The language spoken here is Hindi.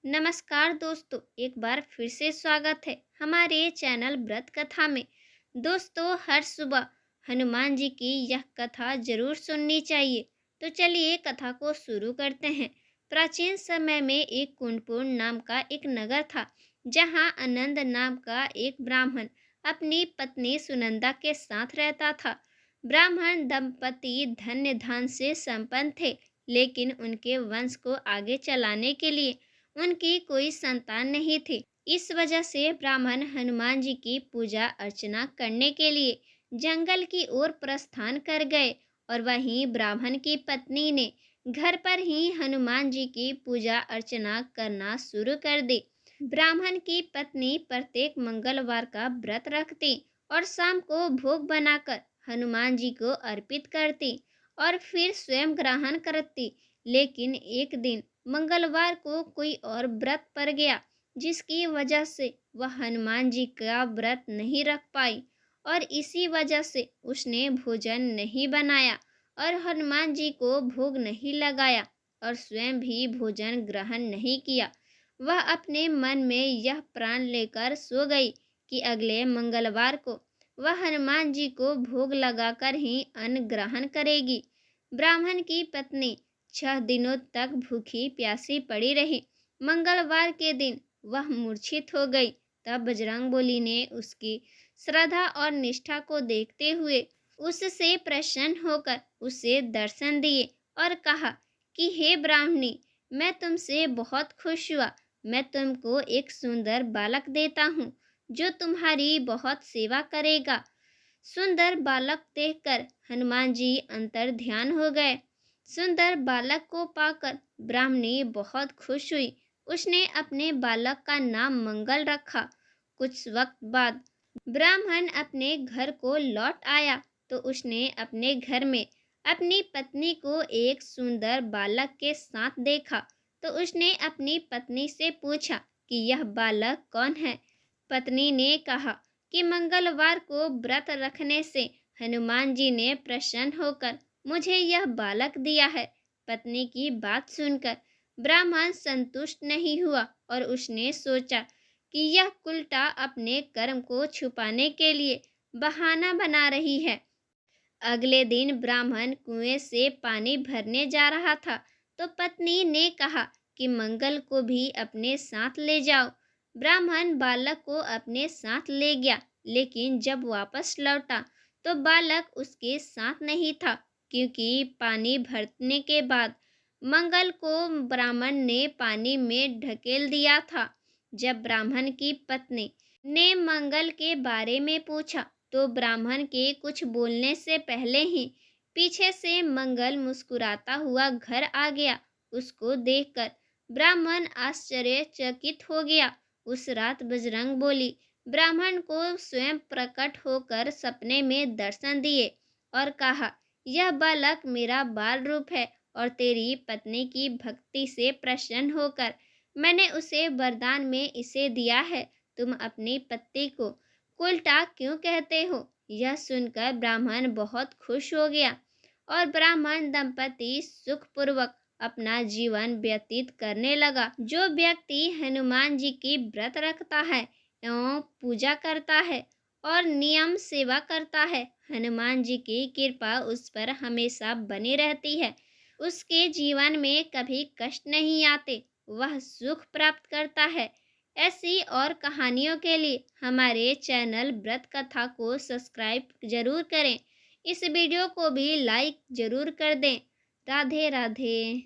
नमस्कार दोस्तों, एक बार फिर से स्वागत है हमारे चैनल व्रत कथा में। दोस्तों, हर सुबह हनुमान जी की यह कथा जरूर सुननी चाहिए। तो चलिए कथा को शुरू करते हैं। प्राचीन समय में एक कुंडपुर नाम का एक नगर था, जहां आनंद नाम का एक ब्राह्मण अपनी पत्नी सुनंदा के साथ रहता था। ब्राह्मण दंपति धन्य धन से संपन्न थे, लेकिन उनके वंश को आगे चलाने के लिए उनकी कोई संतान नहीं थी। इस वजह से ब्राह्मण हनुमान जी की पूजा अर्चना करने के लिए जंगल की ओर प्रस्थान कर गए और वहीं ब्राह्मण की पत्नी ने घर पर ही हनुमान जी की पूजा अर्चना करना शुरू कर दी। ब्राह्मण की पत्नी प्रत्येक मंगलवार का व्रत रखती और शाम को भोग बनाकर हनुमान जी को अर्पित करती और फिर स्वयं ग्रहण करती। लेकिन एक दिन मंगलवार को कोई और व्रत पड़ गया, जिसकी वजह से वह हनुमान जी का व्रत नहीं रख पाई और इसी वजह से उसने भोजन नहीं बनाया और हनुमान जी को भोग नहीं लगाया और स्वयं भी भोजन ग्रहण नहीं किया। वह अपने मन में यह प्रण लेकर सो गई कि अगले मंगलवार को वह हनुमान जी को भोग लगाकर ही अन्न ग्रहण करेगी। ब्राह्मण की पत्नी 6 दिनों तक भूखी प्यासी पड़ी रही। मंगलवार के दिन वह मूर्छित हो गई। तब बजरंगबली ने उसकी श्रद्धा और निष्ठा को देखते हुए उससे प्रसन्न होकर उसे दर्शन दिए और कहा कि हे ब्राह्मणी, मैं तुमसे बहुत खुश हुआ। मैं तुमको एक सुंदर बालक देता हूँ, जो तुम्हारी बहुत सेवा करेगा। सुंदर बालक देखकर हनुमान जी अंतर ध्यान हो गए। सुंदर बालक को पाकर ब्राह्मणी बहुत खुश हुई। उसने अपने बालक का नाम मंगल रखा। कुछ वक्त बाद ब्राह्मण अपने घर को लौट आया तो उसने अपने घर में अपनी पत्नी को एक सुंदर बालक के साथ देखा। तो उसने अपनी पत्नी से पूछा कि यह बालक कौन है। पत्नी ने कहा कि मंगलवार को व्रत रखने से हनुमान जी ने प्रसन्न होकर मुझे यह बालक दिया है। पत्नी की बात सुनकर ब्राह्मण संतुष्ट नहीं हुआ और उसने सोचा कि यह उल्टा अपने कर्म को छुपाने के लिए बहाना बना रही है। अगले दिन ब्राह्मण कुएं से पानी भरने जा रहा था तो पत्नी ने कहा कि मंगल को भी अपने साथ ले जाओ। ब्राह्मण बालक को अपने साथ ले गया, लेकिन जब वापस लौटा तो बालक उसके साथ नहीं था, क्योंकि पानी भरने के बाद मंगल को ब्राह्मण ने पानी में ढकेल दिया था। जब ब्राह्मण की पत्नी ने मंगल के बारे में पूछा तो ब्राह्मण के कुछ बोलने से पहले ही पीछे से मंगल मुस्कुराता हुआ घर आ गया। उसको देखकर ब्राह्मण आश्चर्यचकित हो गया। उस रात बजरंगबली ब्राह्मण को स्वयं प्रकट होकर सपने में दर्शन दिए और कहा, यह बालक मेरा बाल रूप है और तेरी पत्नी की भक्ति से प्रसन्न होकर मैंने उसे वरदान में इसे दिया है। तुम अपनी पत्नी को उल्टा क्यों कहते हो? यह सुनकर ब्राह्मण बहुत खुश हो गया और ब्राह्मण दंपति सुखपूर्वक अपना जीवन व्यतीत करने लगा। जो व्यक्ति हनुमान जी की व्रत रखता है एवं पूजा करता है और नियम सेवा करता है, हनुमान जी की कृपा उस पर हमेशा बनी रहती है। उसके जीवन में कभी कष्ट नहीं आते, वह सुख प्राप्त करता है। ऐसी और कहानियों के लिए हमारे चैनल व्रत कथा को सब्सक्राइब जरूर करें। इस वीडियो को भी लाइक जरूर कर दें। राधे राधे।